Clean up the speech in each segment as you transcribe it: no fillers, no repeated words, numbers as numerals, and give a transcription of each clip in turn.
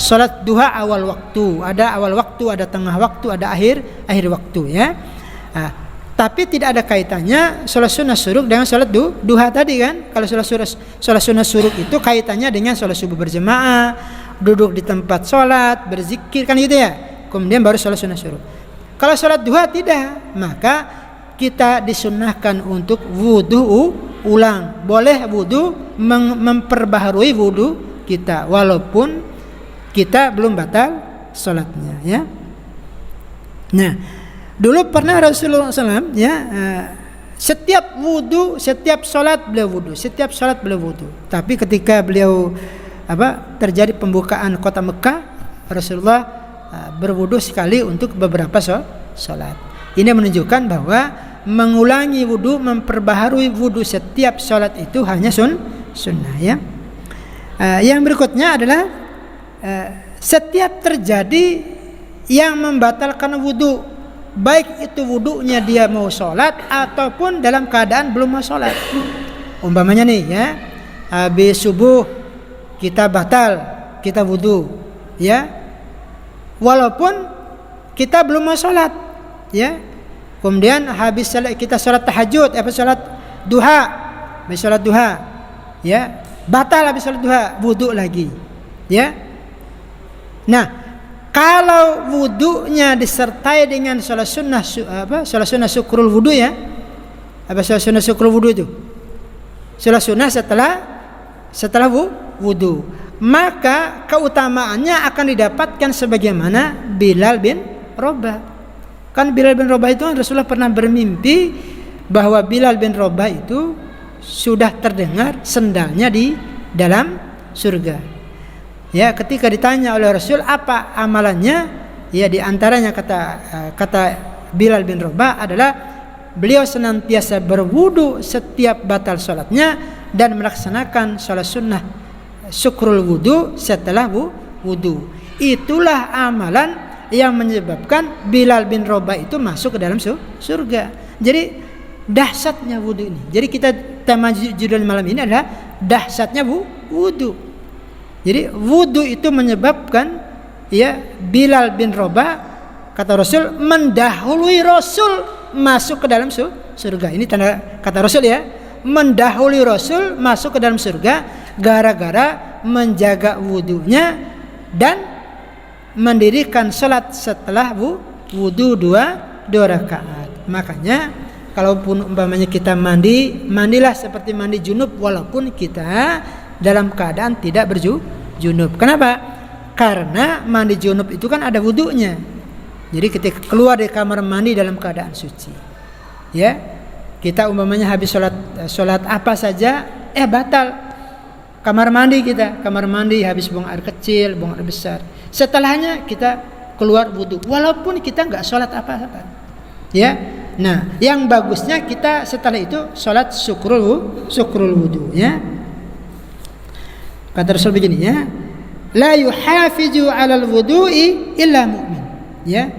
salat duha awal waktu, ada awal waktu, ada tengah waktu, ada akhir waktu ya. Tapi tidak ada kaitannya salat sunnah syuruk dengan salat duha tadi kan. Kalau salat sunnah syuruk itu kaitannya dengan salat subuh berjamaah, duduk di tempat salat, berzikir kan gitu ya. Kemudian baru salat sunnah syuruk. Kalau salat duha tidak, maka kita disunnahkan untuk wudu ulang. Boleh wudu, memperbaharui wudu kita walaupun kita belum batal salatnya ya. Nah, dulu pernah Rasulullah SAW ya, setiap wudu, setiap salat beliau wudu, setiap salat beliau wudu. Tapi ketika beliau terjadi pembukaan kota Mekah, Rasulullah berwudu sekali untuk beberapa salat. Ini menunjukkan bahwa mengulangi wudu, memperbaharui wudu setiap salat itu hanya sunnah ya. Yang berikutnya adalah setiap terjadi yang membatalkan wudu, baik itu wudunya dia mau sholat ataupun dalam keadaan belum mau sholat. Umpamanya nih ya, habis subuh kita batal, kita wudu ya, walaupun kita belum mau sholat ya. Kemudian habis kita sholat tahajud, sholat duha, habis sholat duha ya, batal habis sholat duha, wudu lagi ya. Nah, kalau wudunya disertai dengan salat sunnah salat sunnah syukrul wudu ya. Salat sunnah syukrul wudu itu? Salat sunnah setelah wudu. Maka keutamaannya akan didapatkan sebagaimana Bilal bin Rabah. Kan Bilal bin Rabah itu Rasulullah pernah bermimpi bahwa Bilal bin Rabah itu sudah terdengar sendalnya di dalam surga. Ya, ketika ditanya oleh Rasul apa amalannya, ya di antaranya kata Bilal bin Rabah adalah beliau senantiasa berwudu setiap batal salatnya dan melaksanakan salat sunnah syukrul wudu setelah wudu. Itulah amalan yang menyebabkan Bilal bin Rabah itu masuk ke dalam surga. Jadi dahsyatnya wudu ini. Jadi tema judul malam ini adalah dahsyatnya wudu. Jadi wudu itu menyebabkan ya Bilal bin Rabah, kata Rasul, mendahului Rasul masuk ke dalam surga. Ini tanda kata Rasul ya, mendahului Rasul masuk ke dalam surga gara-gara menjaga wudunya dan mendirikan salat setelah wudu dua rakaat. Makanya kalaupun umpamanya kita mandilah seperti mandi junub walaupun kita dalam keadaan tidak berjunub. Kenapa? Karena mandi junub itu kan ada wudunya. Jadi ketika keluar dari kamar mandi dalam keadaan suci, ya kita umpamanya habis sholat apa saja, batal kamar mandi kita. Kamar mandi habis buang air kecil, buang air besar. Setelahnya kita keluar wudu, walaupun kita nggak sholat apa-apa, ya. Nah, yang bagusnya kita setelah itu sholat syukrul wudu, ya. Kata Rasul begini, ya, la yuhafizu 'alal wudu'i illa mu'min, ya.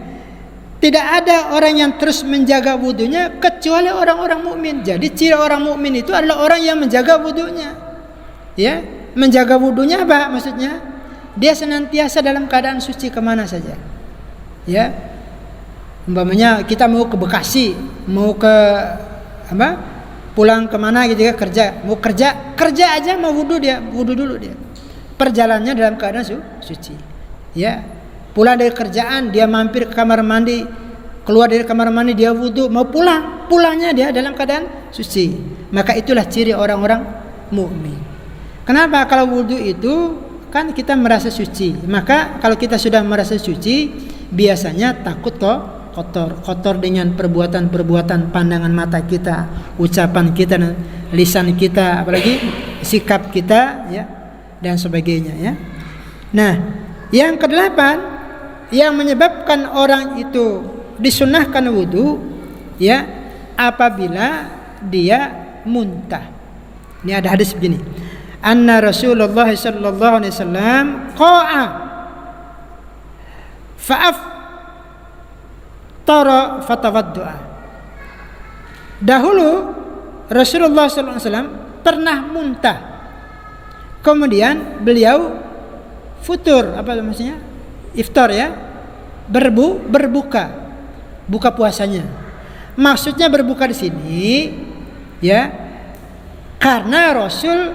Tidak ada orang yang terus menjaga wudunya kecuali orang-orang mukmin. Jadi ciri orang mukmin itu adalah orang yang menjaga wudunya, ya. Menjaga wudunya apa maksudnya? Dia senantiasa dalam keadaan suci kemana saja, ya. Umpamanya kita mau ke Bekasi, mau ke pulang kemana gitu ya, kerja, mau kerja aja mau wudu dulu dia. Perjalanannya dalam keadaan suci, ya. Pulang dari kerjaan dia mampir ke kamar mandi, keluar dari kamar mandi dia wudu, mau pulangnya dia dalam keadaan suci. Maka itulah ciri orang-orang mukmin. Kenapa? Kalau wudu itu kan kita merasa suci. Maka kalau kita sudah merasa suci, biasanya takut kotor dengan perbuatan pandangan mata kita, ucapan kita, lisan kita, apalagi sikap kita, ya, dan sebagainya, ya. Nah, yang kedelapan yang menyebabkan orang itu disunnahkan wudu, ya, apabila dia muntah. Ini ada hadis begini. Anna Rasulullah sallallahu alaihi wasallam qa'a fa'aftara fatawaddu'a. Dahulu Rasulullah sallallahu alaihi wasallam pernah muntah. Kemudian beliau futur, apa maksudnya? Iftar ya. Berbuka. Buka puasanya. Maksudnya berbuka di sini ya, karena Rasul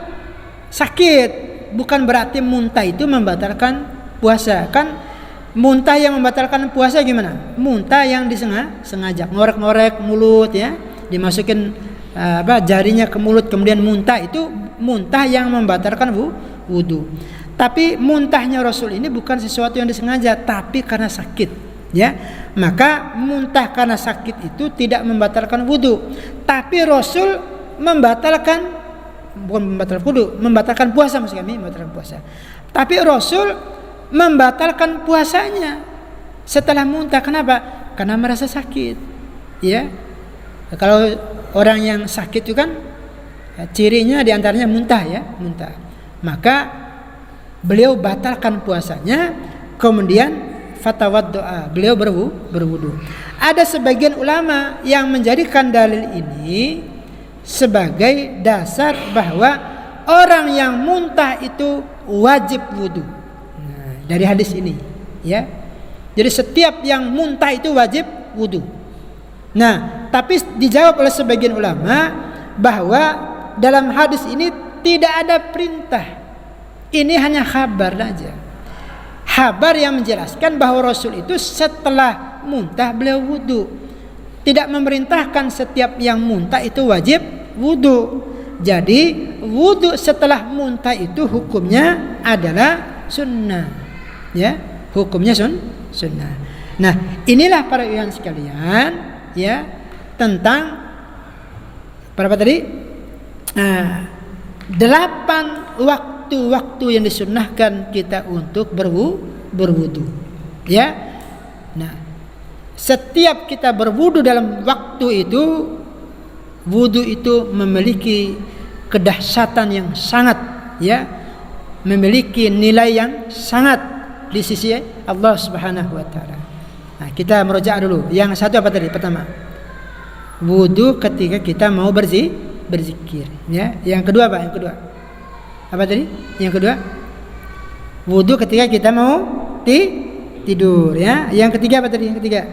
sakit, bukan berarti muntah itu membatalkan puasa. Kan muntah yang membatalkan puasa gimana? Muntah yang disengaja, ngorek-ngorek mulut ya, dimasukin jarinya ke mulut kemudian muntah, itu muntah yang membatalkan wudu. Tapi muntahnya Rasul ini bukan sesuatu yang disengaja, tapi karena sakit ya. Maka muntah karena sakit itu tidak membatalkan wudu. Tapi Rasul membatalkan puasa, maksud kami membatalkan puasa. Tapi Rasul membatalkan puasanya setelah muntah. Kenapa? Karena merasa sakit ya. Kalau orang yang sakit itu kan cirinya diantaranya muntah ya, muntah. Maka beliau batalkan puasanya, kemudian fatawaddoa, beliau berwudu. Ada sebagian ulama yang menjadikan dalil ini sebagai dasar bahwa orang yang muntah itu wajib wudu. Nah, dari hadis ini ya. Jadi setiap yang muntah itu wajib wudu. Nah, tapi dijawab oleh sebagian ulama bahwa dalam hadis ini tidak ada perintah. Ini hanya khabar saja. Khabar yang menjelaskan bahwa Rasul itu setelah muntah beliau wudu. Tidak memerintahkan setiap yang muntah itu wajib wudu. Jadi wudu setelah muntah itu hukumnya adalah sunnah. Ya, hukumnya sunnah. Nah, inilah para ikhwan sekalian ya, tentang berapa tadi? 8 waktu yang disunnahkan kita untuk berwudu ya. Nah, setiap kita berwudu dalam waktu itu, wudu itu memiliki kedahsyatan yang sangat ya, memiliki nilai yang sangat di sisi Allah Subhanahu wa taala. Nah, kita merujuk dulu. Yang satu apa tadi? Pertama, wudu ketika kita mau berzikir ya. Yang kedua apa? Yang kedua apa tadi? Yang kedua, wudu ketika kita mau tidur ya. Yang ketiga apa tadi? Yang ketiga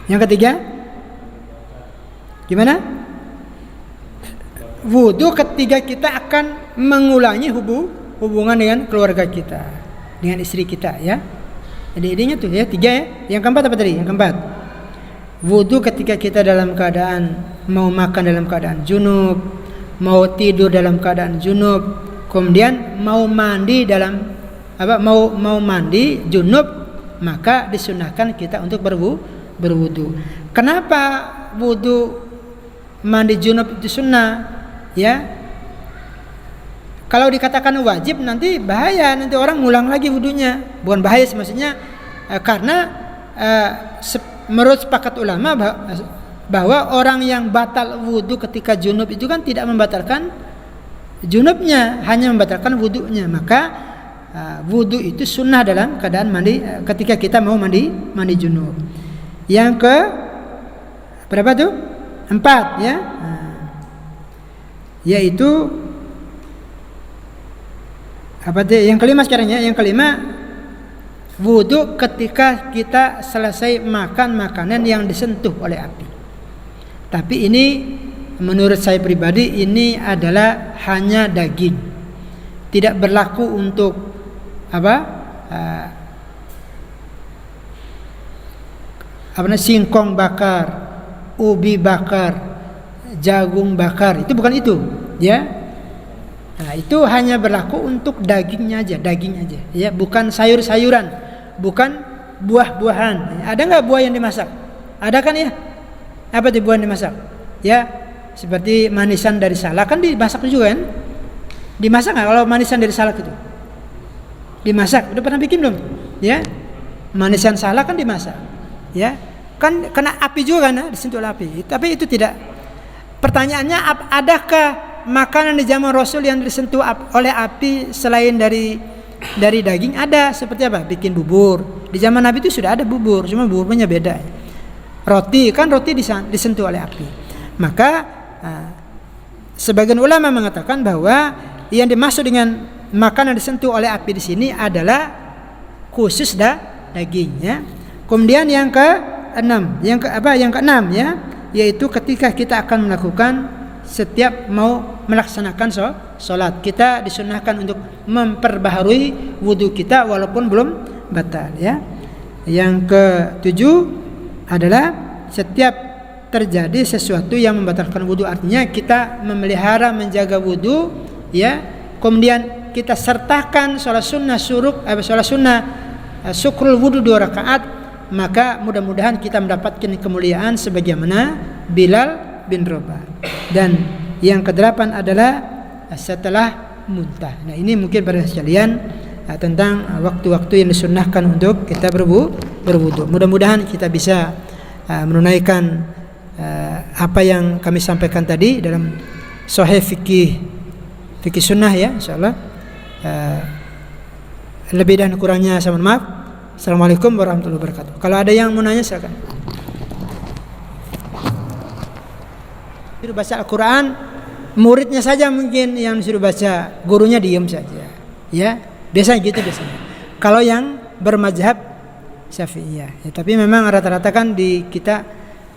Yang ketiga gimana? Wudu ketika kita akan mengulangi hubungan dengan keluarga kita, dengan istri kita ya. Jadi intinya tuh ya, 3 ya. Yang keempat apa tadi? Yang keempat, wudu ketika kita dalam keadaan mau makan dalam keadaan junub, mau tidur dalam keadaan junub, kemudian mau mandi mau mandi junub, maka disunahkan kita untuk berwudu. Kenapa wudu mandi junub itu sunnah ya? Kalau dikatakan wajib nanti bahaya, nanti orang ngulang lagi wudunya. Bukan bahaya sih, maksudnya karena menurut sepakat ulama bahwa orang yang batal wudu ketika junub itu kan tidak membatalkan junubnya, hanya membatalkan wudunya. Maka wudu itu sunnah dalam keadaan mandi, ketika kita mau mandi junub. Yang ke berapa tuh? 4 ya. Yaitu apa tuh? Yang kelima sekarang ya. Yang kelima, wudu ketika kita selesai makan makanan yang disentuh oleh api. Tapi ini menurut saya pribadi ini adalah hanya daging. Tidak berlaku untuk singkong bakar, ubi bakar, jagung bakar. Itu bukan itu, ya. Nah, itu hanya berlaku untuk dagingnya aja ya, bukan sayur-sayuran, bukan buah-buahan. Ada nggak buah yang dimasak? Ada kan ya? Apa itu buah yang dimasak? Ya, seperti manisan dari salak kan dimasak juga kan? Dimasak nggak kalau manisan dari salak itu? Dimasak. Udah pernah bikin belum? Ya, manisan salak kan dimasak. Ya, kan kena api juga kan? Disentuh oleh api. Tapi itu tidak. Pertanyaannya, adakah makanan di zaman Rasul yang disentuh oleh api selain dari daging? Ada. Seperti apa? Bikin bubur. Di zaman Nabi itu sudah ada bubur, cuma buburnya beda. Roti disentuh oleh api. Maka sebagian ulama mengatakan bahwa yang dimaksud dengan makanan disentuh oleh api di sini adalah khusus dagingnya. Kemudian yang keenam, yang keenam ya, yaitu ketika kita akan melakukan setiap mau melaksanakan sholat, kita disunahkan untuk memperbaharui wudu kita walaupun belum batal ya. Yang ketujuh adalah setiap terjadi sesuatu yang membatalkan wudu, artinya kita memelihara menjaga wudu ya, kemudian kita sertakan sholat sunnah syukrul wudu 2 rakaat, maka mudah-mudahan kita mendapatkan kemuliaan sebagaimana Bilal bin Rabah. Dan yang kedelapan adalah setelah muntah. Nah, ini mungkin pada sekalian tentang waktu-waktu yang disunnahkan untuk kita berwudu. Mudah-mudahan kita bisa menunaikan apa yang kami sampaikan tadi dalam Sahih fikih sunnah ya, insyaallah. Lebih dan kurangnya saya mohon maaf. Assalamualaikum warahmatullahi wabarakatuh. Kalau ada yang mau nanya silakan. Disuruh baca Al-Quran, muridnya saja mungkin yang disuruh baca, gurunya diam saja ya, biasanya gitu biasanya kalau yang bermazhab Syafi'iyah ya, tapi memang rata-rata kan di kita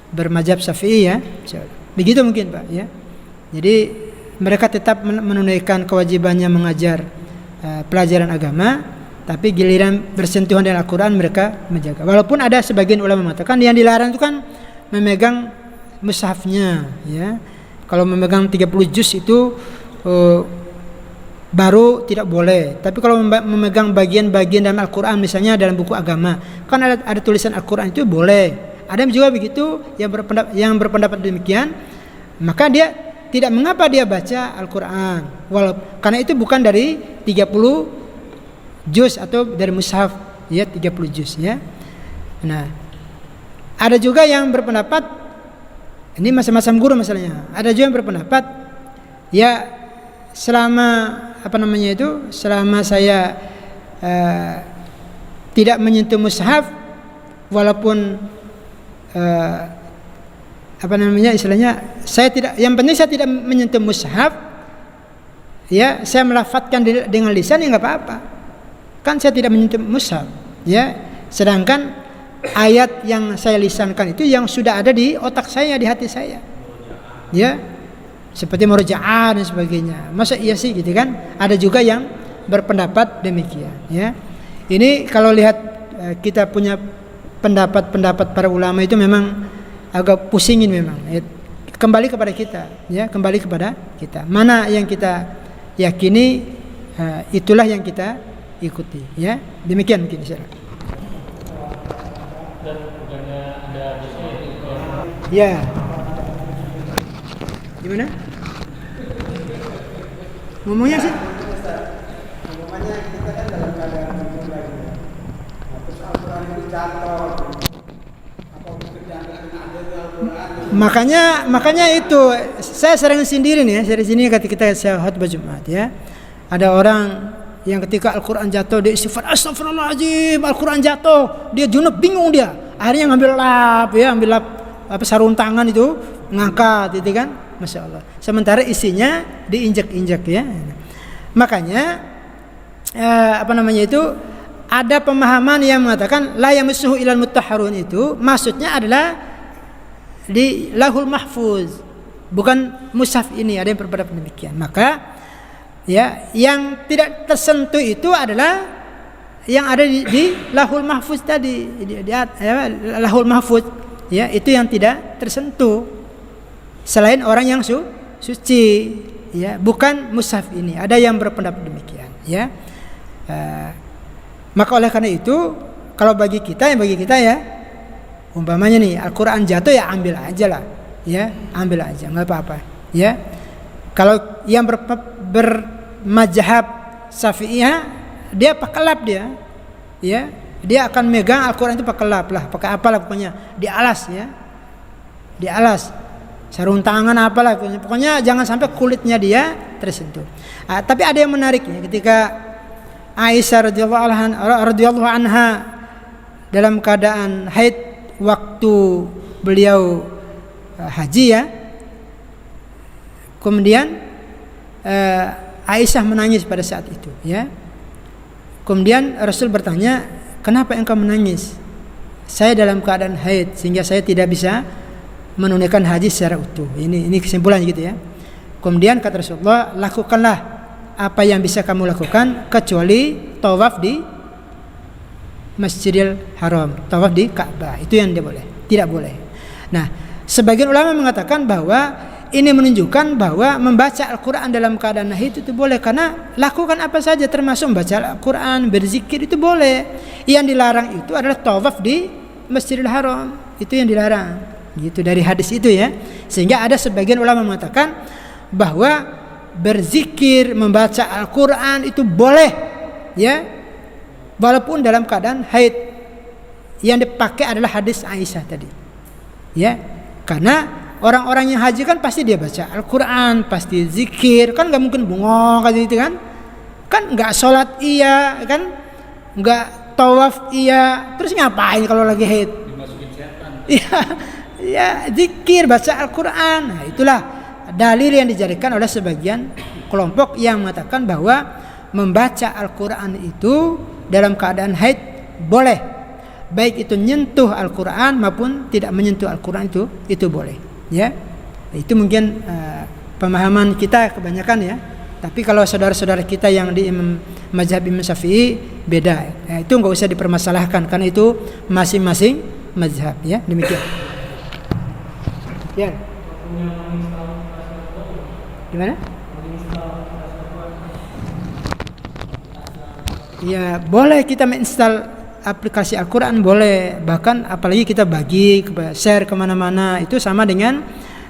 bermazhab Syafi'iyah ya, begitu mungkin Pak ya. Jadi mereka tetap menunaikan kewajibannya mengajar pelajaran agama, tapi giliran bersentuhan dengan Al-Quran mereka menjaga. Walaupun ada sebagian ulama mengatakan yang dilarang itu kan memegang mushafnya ya. Kalau memegang 30 juz itu baru tidak boleh. Tapi kalau memegang bagian-bagian dalam Al-Quran, misalnya dalam buku agama, kan ada tulisan Al-Quran itu boleh. Ada juga begitu yang berpendapat demikian, maka dia tidak mengapa dia baca Al-Quran, karena itu bukan dari 30 juz atau dari mushaf ya, 30 juz ya. Nah, ada juga yang berpendapat, ini macam-macam guru masalahnya. Ada juga yang berpendapat ya, selama selama saya tidak menyentuh mushaf, walaupun istilahnya saya tidak, yang penting saya tidak menyentuh mushaf ya, saya melafadzkan dengan lisan ya nggak apa-apa, kan saya tidak menyentuh mushaf ya. Sedangkan ayat yang saya lisankan itu yang sudah ada di otak saya, di hati saya ya, seperti murojaah dan sebagainya. Masa iya sih gitu kan? Ada juga yang berpendapat demikian ya. Ini kalau lihat kita punya pendapat para ulama itu memang agak pusingin memang ya. Kembali kepada kita ya, kembali kepada kita, mana yang kita yakini itulah yang kita ikuti ya. Demikian mungkin insyaallah. Dan bukannya ada ya. Gimana? Ngomongnya sih? Ngomongnya kita kan dalam keadaan minum lagi. Terus Al-Quran itu jatuh. Apa pekerjaan yang ada di Al-Quran? Makanya itu saya sering sendiri nih, dari sini ketika saya khutbah Jumat ya. Ada orang yang ketika Al-Quran jatuh dia istighfar, astagfirullahaladzim, Al-Quran jatuh, dia junub, bingung dia, akhirnya ngambil lap sarung tangan itu ngangkat itu kan, masya Allah, sementara isinya diinjak-injak ya. Makanya ada pemahaman yang mengatakan la yamassuhu ilal mutahharun, itu maksudnya adalah di lahul mahfuz, bukan mushaf ini. Ada yang berpendapat demikian. Maka ya, yang tidak tersentuh itu adalah yang ada di lahul mahfuz tadi, lahul mahfuz ya, itu yang tidak tersentuh selain orang yang suci ya, bukan mushaf ini. Ada yang berpendapat demikian ya. Maka oleh karena itu kalau bagi kita ya, umpamanya nih Al-Quran jatuh ya ambil aja lah ya, ambil aja nggak apa-apa ya. Kalau yang bermazhab Syafi'iyah, dia pakai lap dia ya, dia akan megang Al-Quran itu pakai lap lah, pakai apalah pokoknya, di alas ya, di alas, sarung tangan apalah pokoknya jangan sampai kulitnya dia tersentuh. Tapi ada yang menarik ya, ketika Aisyah radhiyallahu anha dalam keadaan haid waktu beliau haji ya, kemudian Aisyah menangis pada saat itu, ya. Kemudian Rasul bertanya, "Kenapa engkau menangis?" "Saya dalam keadaan haid sehingga saya tidak bisa menunaikan haji secara utuh." Ini kesimpulan gitu ya. Kemudian kata Rasulullah, "Lakukanlah apa yang bisa kamu lakukan kecuali tawaf di Masjidil Haram, tawaf di Ka'bah. Itu yang dia boleh, tidak boleh." Nah, sebagian ulama mengatakan bahwa ini menunjukkan bahwa membaca Al-Quran dalam keadaan haid itu boleh, karena lakukan apa saja termasuk membaca Al-Quran, berzikir itu boleh. Yang dilarang itu adalah tawaf di Masjidil Haram, itu yang dilarang. Gitu dari hadis itu ya. Sehingga ada sebagian ulama mengatakan bahwa berzikir, membaca Al-Quran itu boleh, ya, walaupun dalam keadaan haid. Yang dipakai adalah hadis Aisyah tadi, ya, karena orang-orang yang haji kan pasti dia baca Al-Quran, pasti zikir, kan nggak mungkin bengong kayak gitu kan nggak sholat iya, kan nggak tawaf iya, terus ngapain kalau lagi haid? Dimasukin setan. Ya, zikir, baca Al-Quran. Nah, itulah dalil yang dijadikan oleh sebagian kelompok yang mengatakan bahwa membaca Al-Quran itu dalam keadaan haid boleh, baik itu menyentuh Al-Quran maupun tidak menyentuh Al-Quran, itu boleh. Ya, itu mungkin pemahaman kita kebanyakan ya. Tapi kalau saudara-saudara kita yang di mazhab Imam Syafi'i beda, ya, itu nggak usah dipermasalahkan karena itu masing-masing mazhab ya. Demikian. Ya. Gimana? Ya, boleh kita menginstal aplikasi Al-Quran, boleh, bahkan apalagi kita bagi, share kemana-mana, itu sama dengan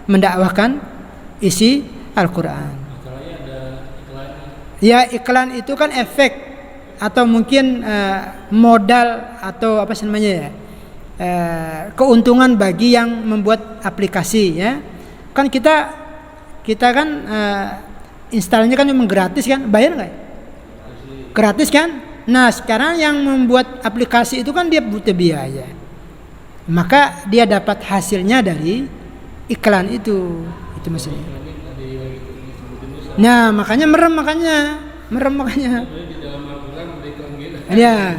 mendakwahkan isi Al-Quran. Ya, iklan itu kan efek atau mungkin modal atau apa namanya ya, keuntungan bagi yang membuat aplikasi ya. Kan kita kan instalnya kan memang gratis kan, bayar nggak? Gratis kan? Nah, sekarang yang membuat aplikasi itu kan dia butuh biaya, maka dia dapat hasilnya dari iklan itu maksudnya. Nah, makanya merem makanya. Ya.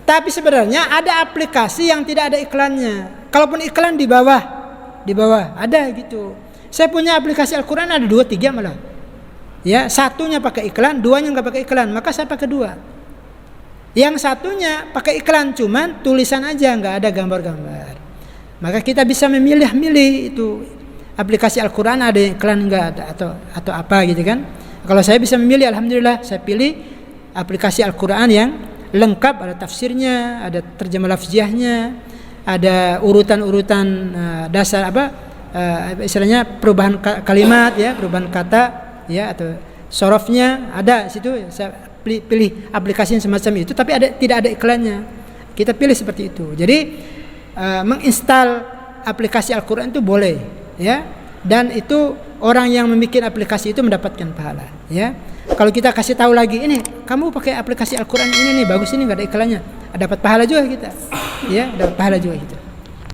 Tapi sebenarnya ada aplikasi yang tidak ada iklannya. Kalaupun iklan di bawah ada gitu. Saya punya aplikasi Al-Quran ada 2-3 malah. Ya, satunya pakai iklan, 2-nya nggak pakai iklan, maka saya pakai 2. Yang satunya pakai iklan, cuman tulisan aja, nggak ada gambar-gambar. Maka kita bisa memilih-milih itu aplikasi Al-Quran ada iklan nggak ada atau apa gitu kan. Kalau saya bisa memilih, alhamdulillah saya pilih aplikasi Al-Quran yang lengkap, ada tafsirnya, ada terjemah lafziahnya, ada urutan-urutan dasar istilahnya perubahan kalimat ya, perubahan kata ya, atau sorofnya ada situ. Saya pilih aplikasi yang semacam itu, tapi tidak ada iklannya. Kita pilih seperti itu. Jadi menginstal aplikasi Al-Quran itu boleh ya, dan itu orang yang membuat aplikasi itu mendapatkan pahala ya. Kalau kita kasih tahu lagi, ini kamu pakai aplikasi Al-Quran ini nih bagus, ini nggak ada iklannya, dapat pahala juga kita ya, dapat pahala juga gitu.